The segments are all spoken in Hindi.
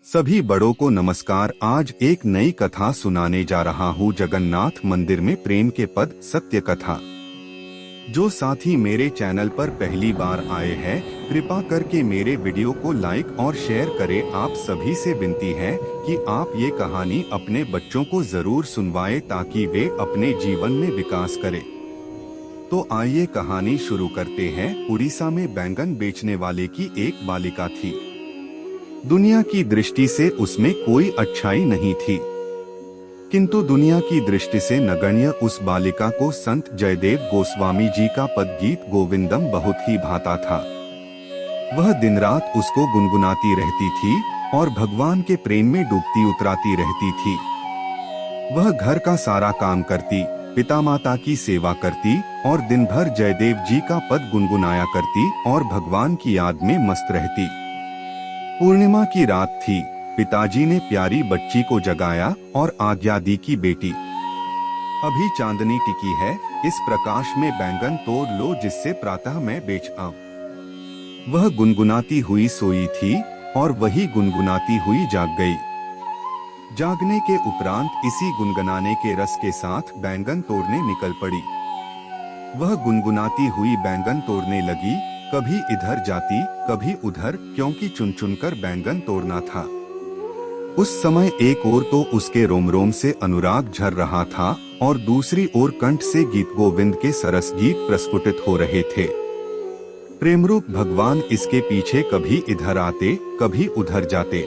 सभी बड़ों को नमस्कार। आज एक नई कथा सुनाने जा रहा हूँ। जगन्नाथ मंदिर में प्रेम के पद सत्य कथा। जो साथी मेरे चैनल पर पहली बार आए हैं, कृपा करके मेरे वीडियो को लाइक और शेयर करें। आप सभी से विनती है कि आप ये कहानी अपने बच्चों को जरूर सुनवाएं ताकि वे अपने जीवन में विकास करें। तो आइए कहानी शुरू करते हैं। उड़ीसा में बैंगन बेचने वाले की एक बालिका थी। दुनिया की दृष्टि से उसमें कोई अच्छाई नहीं थी, किंतु दुनिया की दृष्टि से नगण्य उस बालिका को संत जयदेव गोस्वामी जी का पद गीत गोविंदम बहुत ही भाता था। वह दिन रात उसको गुनगुनाती रहती थी और भगवान के प्रेम में डूबती उतराती रहती थी। वह घर का सारा काम करती, पिता माता की सेवा करती और दिन भर जयदेव जी का पद गुनगुनाया करती और भगवान की याद में मस्त रहती। पूर्णिमा की रात थी। पिताजी ने प्यारी बच्ची को जगाया और आज्ञा दी कि बेटी, अभी चांदनी टिकी है, इस प्रकाश में बैंगन तोड़ लो जिससे प्रातः मैं बेच आऊं। वह गुनगुनाती हुई सोई थी और वही गुनगुनाती हुई जाग गई। जागने के उपरांत इसी गुनगुनाने के रस के साथ बैंगन तोड़ने निकल पड़ी। वह गुनगुनाती हुई बैंगन तोड़ने लगी, कभी इधर जाती कभी उधर, क्योंकि चुन चुनकर बैंगन तोड़ना था। उस समय एक ओर तो उसके रोम रोम से अनुराग झर रहा था और दूसरी ओर कंठ से गीत गोविंद के सरस गीत प्रस्फुटित हो रहे थे। प्रेमरूप भगवान इसके पीछे कभी इधर आते कभी उधर जाते।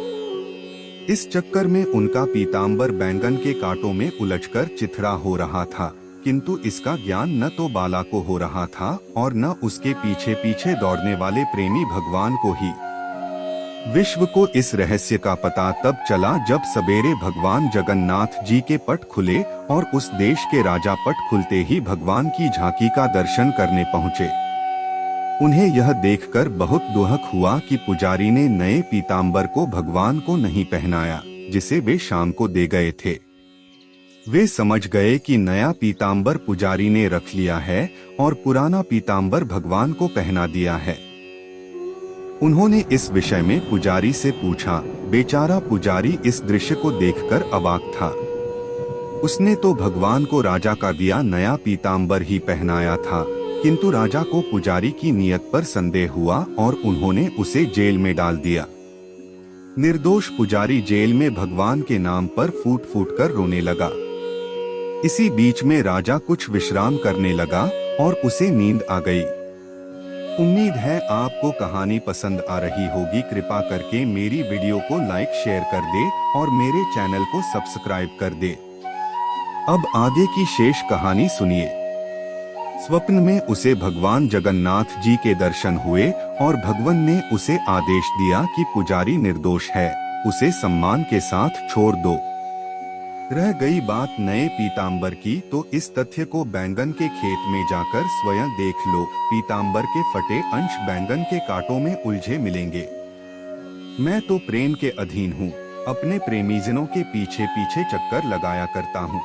इस चक्कर में उनका पीतांबर बैंगन के कांटों में उलझकर चिथड़ा हो रहा था, किंतु इसका ज्ञान न तो बाला को हो रहा था और न उसके पीछे पीछे दौड़ने वाले प्रेमी भगवान को ही। विश्व को इस रहस्य का पता तब चला जब सवेरे भगवान जगन्नाथ जी के पट खुले और उस देश के राजा पट खुलते ही भगवान की झांकी का दर्शन करने पहुँचे। उन्हें यह देखकर बहुत दुख हुआ कि पुजारी ने नए पीतांबर को भगवान को नहीं पहनाया, जिसे वे शाम को दे गए थे। वे समझ गए कि नया पीतांबर पुजारी ने रख लिया है और पुराना पीतांबर भगवान को पहना दिया है। उन्होंने इस विषय में पुजारी से पूछा। बेचारा पुजारी इस दृश्य को देखकर अवाक था। उसने तो भगवान को राजा का दिया नया पीतांबर ही पहनाया था, किंतु राजा को पुजारी की नीयत पर संदेह हुआ और उन्होंने उसे जेल में डाल दिया। निर्दोष पुजारी जेल में भगवान के नाम पर फूट फूट कर रोने लगा। इसी बीच में राजा कुछ विश्राम करने लगा और उसे नींद आ गई। उम्मीद है आपको कहानी पसंद आ रही होगी। कृपा करके मेरी वीडियो को लाइक शेयर कर दे और मेरे चैनल को सब्सक्राइब कर दे। अब आगे की शेष कहानी सुनिए। स्वप्न में उसे भगवान जगन्नाथ जी के दर्शन हुए और भगवान ने उसे आदेश दिया कि पुजारी निर्दोष है, उसे सम्मान के साथ छोड़ दो। रह गई बात नए पीतांबर की, तो इस तथ्य को बैंगन के खेत में जाकर स्वयं देख लो। पीतांबर के फटे अंश बैंगन के कांटों में उलझे मिलेंगे। मैं तो प्रेम के अधीन हूँ, अपने प्रेमीजनों के पीछे पीछे चक्कर लगाया करता हूँ।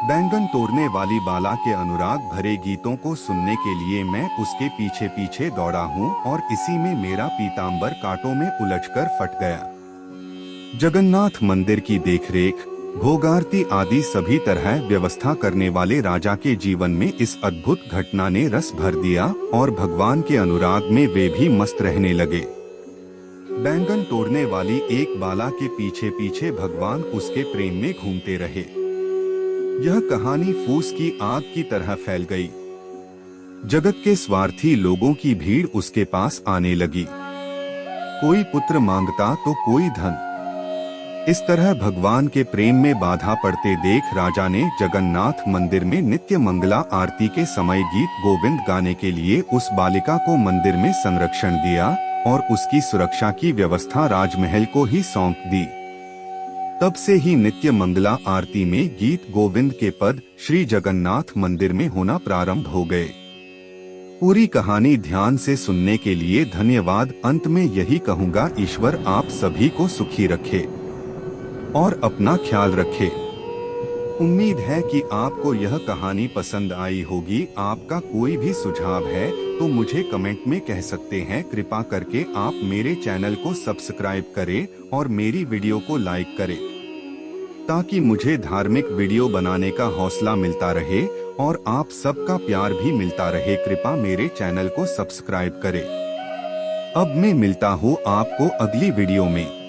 बैंगन तोड़ने वाली बाला के अनुराग भरे गीतों को सुनने के लिए मैं उसके पीछे पीछे दौड़ा हूँ और इसी में मेरा पीतांबर कांटों में उलझकर फट गया। जगन्नाथ मंदिर की देखरेख, भोग आरती आदि सभी तरह व्यवस्था करने वाले राजा के जीवन में इस अद्भुत घटना ने रस भर दिया और भगवान के अनुराग में वे भी मस्त रहने लगे। बैंगन तोड़ने वाली एक बाला के पीछे पीछे भगवान उसके प्रेम में घूमते रहे। यह कहानी फूस की आग की तरह फैल गई। जगत के स्वार्थी लोगों की भीड़ उसके पास आने लगी। कोई पुत्र मांगता तो कोई धन। इस तरह भगवान के प्रेम में बाधा पड़ते देख राजा ने जगन्नाथ मंदिर में नित्य मंगला आरती के समय गीत गोविंद गाने के लिए उस बालिका को मंदिर में संरक्षण दिया और उसकी सुरक्षा की व्यवस्था राजमहल को ही सौंप दी। तब से ही नित्य मंगला आरती में गीत गोविंद के पद श्री जगन्नाथ मंदिर में होना प्रारंभ हो गए। पूरी कहानी ध्यान से सुनने के लिए धन्यवाद। अंत में यही कहूँगा, ईश्वर आप सभी को सुखी रखे और अपना ख्याल रखे। उम्मीद है कि आपको यह कहानी पसंद आई होगी। आपका कोई भी सुझाव है तो मुझे कमेंट में कह सकते हैं। कृपा करके आप मेरे चैनल को सब्सक्राइब करें और मेरी वीडियो को लाइक करें, ताकि मुझे धार्मिक वीडियो बनाने का हौसला मिलता रहे और आप सबका प्यार भी मिलता रहे। कृपा मेरे चैनल को सब्सक्राइब करें। अब मैं मिलता हूँ आपको अगली वीडियो में।